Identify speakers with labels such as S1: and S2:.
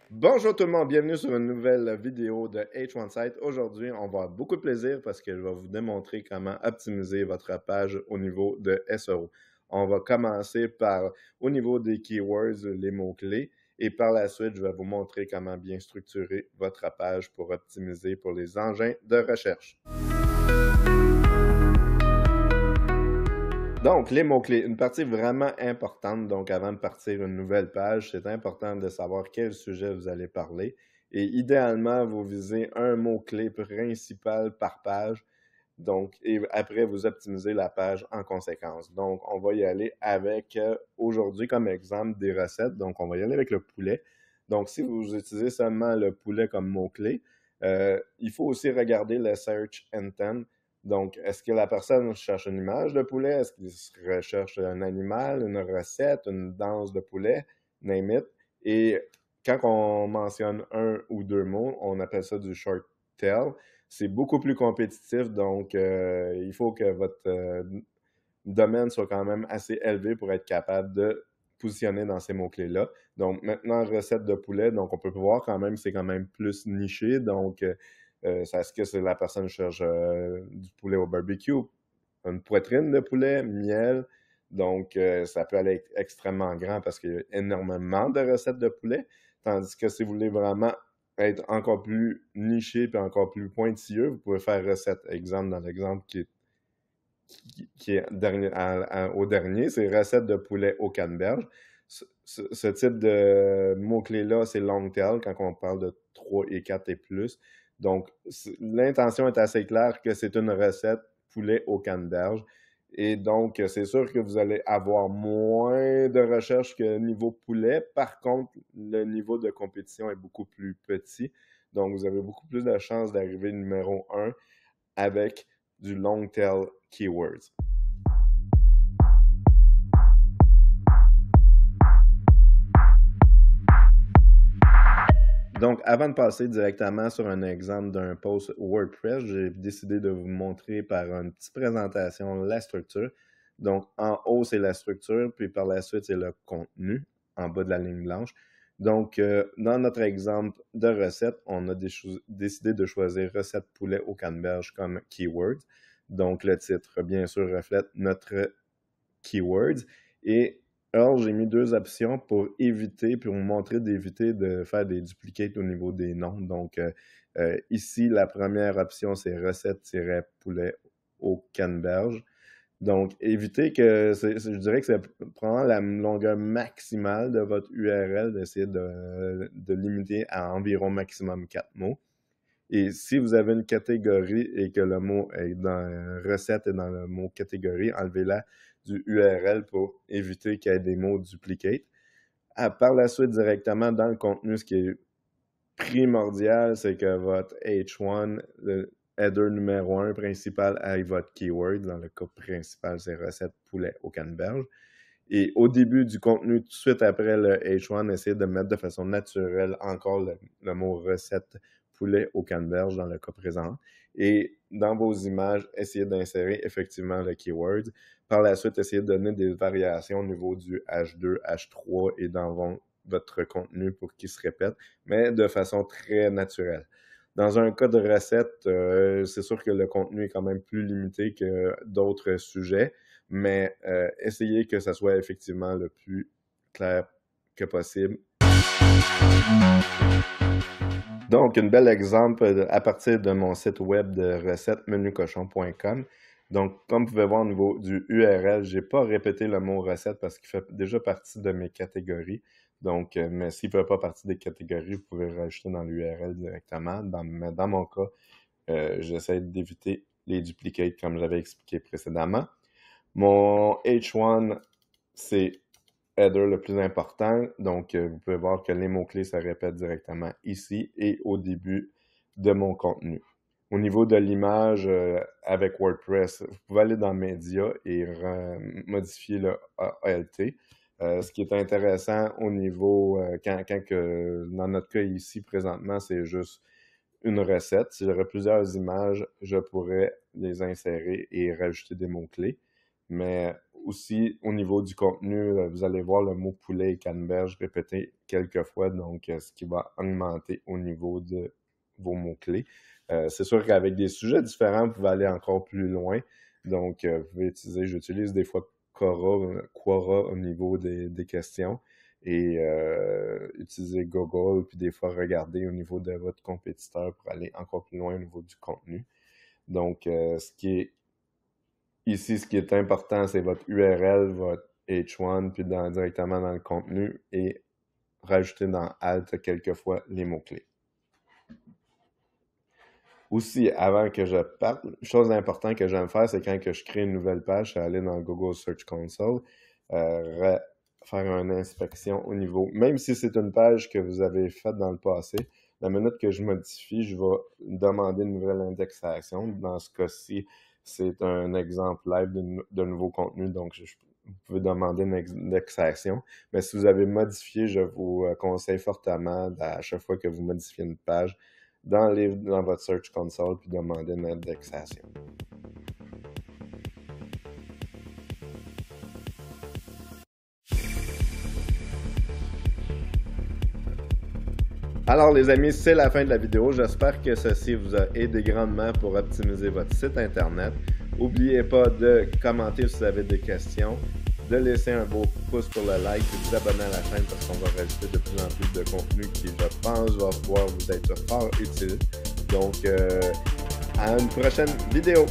S1: Bonjour tout le monde, bienvenue sur une nouvelle vidéo de H1 Site. Aujourd'hui, on va avoir beaucoup de plaisir parce que je vais vous démontrer comment optimiser votre page au niveau de SEO. On va commencer par au niveau des keywords, les mots-clés, et par la suite, je vais vous montrer comment bien structurer votre page pour optimiser pour les engins de recherche. Donc, les mots-clés, une partie vraiment importante. Donc, avant de partir une nouvelle page, c'est important de savoir quel sujet vous allez parler. Et idéalement, vous visez un mot-clé principal par page. Donc, et après, vous optimisez la page en conséquence. Donc, on va y aller avec, aujourd'hui, comme exemple, des recettes. Donc, on va y aller avec le poulet. Donc, si vous utilisez seulement le poulet comme mot-clé, il faut aussi regarder le Search Intent. Donc, est-ce que la personne cherche une image de poulet? Est-ce qu'il recherche un animal, une recette, une danse de poulet? Name it. Et quand on mentionne un ou deux mots, on appelle ça du short tail. C'est beaucoup plus compétitif, donc il faut que votre domaine soit quand même assez élevé pour être capable de positionner dans ces mots-clés-là. Donc, maintenant, recette de poulet, donc on peut voir quand même, c'est quand même plus niché. Donc, est-ce que la personne cherche du poulet au barbecue, une poitrine de poulet, miel. Donc, ça peut aller extrêmement grand parce qu'il y a énormément de recettes de poulet. Tandis que si vous voulez vraiment être encore plus niché et encore plus pointilleux, vous pouvez faire recette. Exemple, dans l'exemple qui est au dernier, c'est recette de poulet au canneberge. Ce type de mots-clés-là, c'est long tail quand on parle de 3 et 4 et plus. Donc, l'intention est assez claire que c'est une recette poulet au canneberge. Et donc, c'est sûr que vous allez avoir moins de recherches que niveau poulet. Par contre, le niveau de compétition est beaucoup plus petit. Donc, vous avez beaucoup plus de chances d'arriver numéro 1 avec du long tail keywords. Donc, avant de passer directement sur un exemple d'un post WordPress, j'ai décidé de vous montrer par une petite présentation la structure. Donc, en haut, c'est la structure, puis par la suite, c'est le contenu en bas de la ligne blanche. Donc, dans notre exemple de recette, on a décidé de choisir recette poulet au canneberge comme keyword. Donc, le titre, bien sûr, reflète notre keywords. Et alors, j'ai mis deux options pour vous montrer d'éviter de faire des duplicates au niveau des noms. Donc, ici, la première option, c'est recette-poulet au canneberge. Donc, évitez que, je dirais que c'est probablement la longueur maximale de votre URL, d'essayer de limiter à environ maximum 4 mots. Et si vous avez une catégorie et que le mot est dans recette et dans le mot catégorie, enlevez-la du URL pour éviter qu'il y ait des mots duplicate. Par la suite, directement dans le contenu, ce qui est primordial, c'est que votre H1, le header numéro 1 principal, aille votre keyword. Dans le cas principal, c'est recette poulet au canneberge. Et au début du contenu, tout de suite après le H1, essayez de mettre de façon naturelle encore le mot recette poulet au canneberge dans le cas présent. Et dans vos images, essayez d'insérer effectivement le keyword. Par la suite, essayez de donner des variations au niveau du H2, H3 et dans votre contenu pour qu'il se répète, mais de façon très naturelle. Dans un cas de recette, c'est sûr que le contenu est quand même plus limité que d'autres sujets, mais essayez que ça soit effectivement le plus clair que possible. Donc, un bel exemple à partir de mon site web de recettes-menucochon.com. Donc, comme vous pouvez voir au niveau du URL, je n'ai pas répété le mot recette parce qu'il fait déjà partie de mes catégories. Donc, mais s'il ne fait pas partie des catégories, vous pouvez rajouter dans l'URL directement. Dans mon cas, j'essaie d'éviter les duplicates comme j'avais expliqué précédemment. Mon H1, c'est header le plus important. Donc, vous pouvez voir que les mots-clés se répètent directement ici et au début de mon contenu. Au niveau de l'image avec WordPress, vous pouvez aller dans Médias et modifier le ALT. Ce qui est intéressant au niveau, dans notre cas ici présentement, c'est juste une recette. Si j'aurais plusieurs images, je pourrais les insérer et rajouter des mots-clés. Mais aussi, au niveau du contenu, vous allez voir le mot poulet et canneberge répété quelques fois, donc ce qui va augmenter au niveau de vos mots-clés. C'est sûr qu'avec des sujets différents, vous pouvez aller encore plus loin. Donc, vous pouvez utiliser, j'utilise des fois Quora au niveau des questions et utiliser Google, puis des fois regarder au niveau de votre compétiteur pour aller encore plus loin au niveau du contenu. Donc, ce qui est important, c'est votre URL, votre H1, puis directement dans le contenu et rajouter dans Alt quelquefois les mots-clés. Aussi, avant que je parte, une chose importante que j'aime faire, c'est quand que je crée une nouvelle page, c'est aller dans Google Search Console, faire une inspection au niveau, même si c'est une page que vous avez faite dans le passé, la minute que je modifie, je vais demander une nouvelle indexation. Dans ce cas-ci, c'est un exemple live de nouveau contenu, donc vous pouvez demander une indexation. Mais si vous avez modifié, je vous conseille fortement, à chaque fois que vous modifiez une page, dans votre Search Console, puis demander une indexation. Alors les amis, c'est la fin de la vidéo. J'espère que ceci vous a aidé grandement pour optimiser votre site internet. N'oubliez pas de commenter si vous avez des questions, de laisser un beau pouce pour le like et de vous abonner à la chaîne parce qu'on va rajouter de plus en plus de contenu qui, je pense, va pouvoir vous être fort utile. Donc, à une prochaine vidéo!